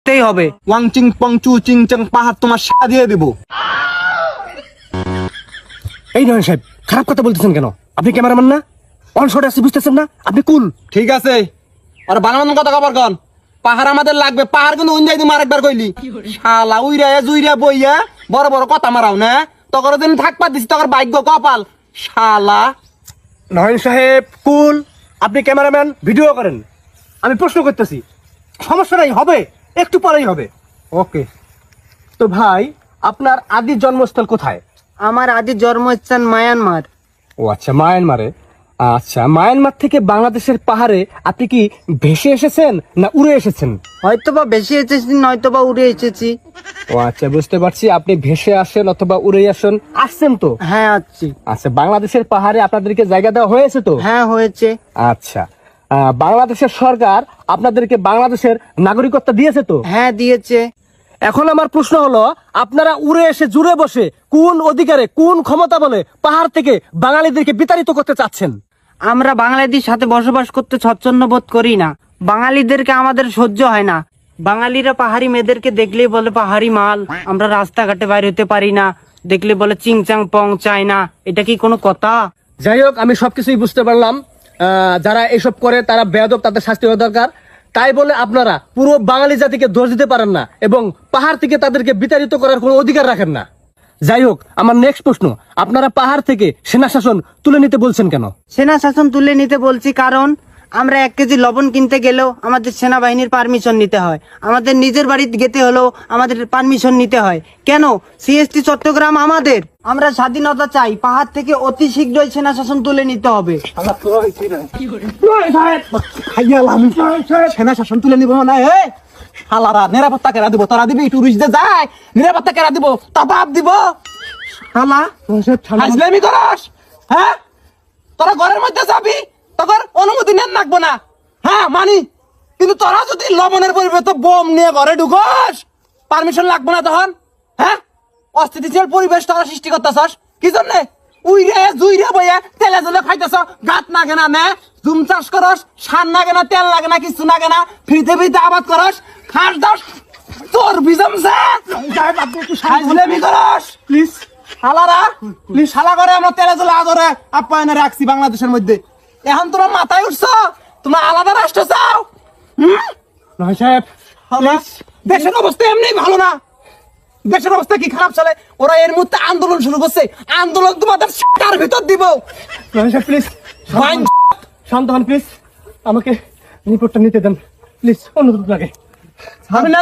করতেই হবে। ওয়াং চিং পং চু চিং চাং পাহাড় তোমার সারা দিয়ে দেবো। এই নয় সাহেব, খারাপ কথা বলতেছেন কেন? আপনি ক্যামেরাম্যান না? অন শট আছে, বুঝতেছেন না? আপনি কুল। ঠিক আছে, আর বানানো কথা কবার কন। পাহাড় আমাদের লাগবে, পাহাড় কিন্তু উঞ্জাই তুমি আরেকবার কইলি। শালা উইরা জুইরা বইয়া বড় বড় কথা মারাও না, তখন দিন থাকবা দিছি তখন ভাগ্য কপাল। শালা নয়ন সাহেব কুল, আপনি ক্যামেরাম্যান, ভিডিও করেন। আমি প্রশ্ন করতেছি, সমস্যা নাই, হবে, একটু পরেই হবে। ওকে। তো ভাই, আপনার আদি জন্মস্থল কোথায়? আমার আদি জন্মস্থান মায়ানমার। ও আচ্ছা, মায়ানমারে। আচ্ছা, মায়ানমার থেকে বাংলাদেশের পাহাড়ে আপনি কি ভেসে এসেছেন না উড়ে এসেছেন? হয়তোবা বেশি এসেছি, নয়তোবা উড়ে এসেছি। ও আচ্ছা, বুঝতে পারছি। আপনি ভেসে আসেন অথবা উড়ে আসছেন তো? হ্যাঁ আছি। আচ্ছা, বাংলাদেশের পাহাড়ে আপনাদেরকে জায়গা দেওয়া হয়েছে তো? হ্যাঁ হয়েছে। আচ্ছা, বাংলাদেশের সরকার আপনাদেরকে বাংলাদেশের নাগরিকত্ব দিয়েছে তো? হ্যাঁ দিয়েছে। এখন আমার প্রশ্ন হলো, আপনারা উড়ে এসে জুড়ে বসে কোন অধিকারে, কোন ক্ষমতা বলে পাহাড় থেকে বাঙালিদেরকে বিতাড়িত করতে চাচ্ছেন? আমরা বাঙালিদের সাথে বসবাস করতে স্বচ্ছন্দ বোধ করি না। বাঙালিদেরকে আমাদের সহ্য হয় না। বাঙালিরা পাহাড়ি মেয়েদেরকে দেখলেই বলে পাহাড়ি মাল। আমরা রাস্তাঘাটে বাইর হতে পারি না, দেখলে বলে চিংচাং পং চায় না। এটা কি কোনো কথা? যাই হোক, আমি সবকিছুই বুঝতে পারলাম। যারা এসব করে তারা বেয়াদব, তাদের শাস্তি হওয়া দরকার। তাই বলে আপনারা পুরো বাঙালি জাতিকে দোষ দিতে পারেন না এবং পাহাড় থেকে তাদেরকে বিতাড়িত করার কোনো অধিকার রাখেন না। যাই হোক, আমার নেক্সট প্রশ্ন, আপনারা পাহাড় থেকে সেনা শাসন তুলে নিতে বলছেন কেন? সেনা শাসন তুলে নিতে বলছি কারণ আমরা 1 কেজি লবণ কিনতে গেলেও আমাদের সেনাবাহিনীর পারমিশন নিতে হয়। আমাদের নিজের বাড়িতে যেতে হলেও আমাদের পারমিশন নিতে হয়। কেন? সিএসটি চট্টগ্রাম আমাদের। আমরা স্বাধীনতা চাই। পাহাড় থেকে অতি শীঘ্রই সেনা শাসন তুলে নিতে হবে। সেনা শাসন তুলে নিবো না। শালারা নিরাপত্তা কেরা দিব? তোরা দিবি? টুরিস্টদের যায় নিরাপত্তা কেরা দিব? তা বাপ দিব? শালা হাজলামি করস? হ্যাঁ, তোরা ঘরের মধ্যে যাবি, তখন অনুমতি নেন লাগবো না। হ্যাঁ মানি, কিন্তু তোরা যদি লবণের পরিবর্তে বোম নিয়ে ঘরে ঢুকস, পারমিশন লাগবো না তখন। হ্যাঁ, অস্থিতিশীল পরিবেশ তোরা সৃষ্টি করতেছস কি জন্যে? উইরে জুইরে বইয়া তেলে জলে খাইতেছ, গাত নাগে না নে, জুম চাষ করস, সার লাগে না, তেল লাগে না, কিছু লাগে না, ফ্রিতে ফ্রিতে আবাদ করস, খাস দাস তোর বিজমছে হাজলামি করস। প্লিজ শালারা, প্লিজ শালা করে আমরা তেলে জলে আদরে আপ্যায়নে রাখছি বাংলাদেশের মধ্যে। এখন তোমরা মাথায় উঠছো, তোমরা আলাদা রাষ্ট্র চাও। নয় সাহেব, দেশের অবস্থা এমনি ভালো না। দেশের অবস্থা কি খারাপ চলে? ওরা এর মধ্যে আন্দোলন শুরু করছে। আন্দোলন তোমাদের কার ভিতর দিব? নয় সাহেব প্লিজ শান্ত হন, প্লিজ আমাকে রিপোর্টটা নিতে দেন, প্লিজ, অনুরোধ লাগে। আমি না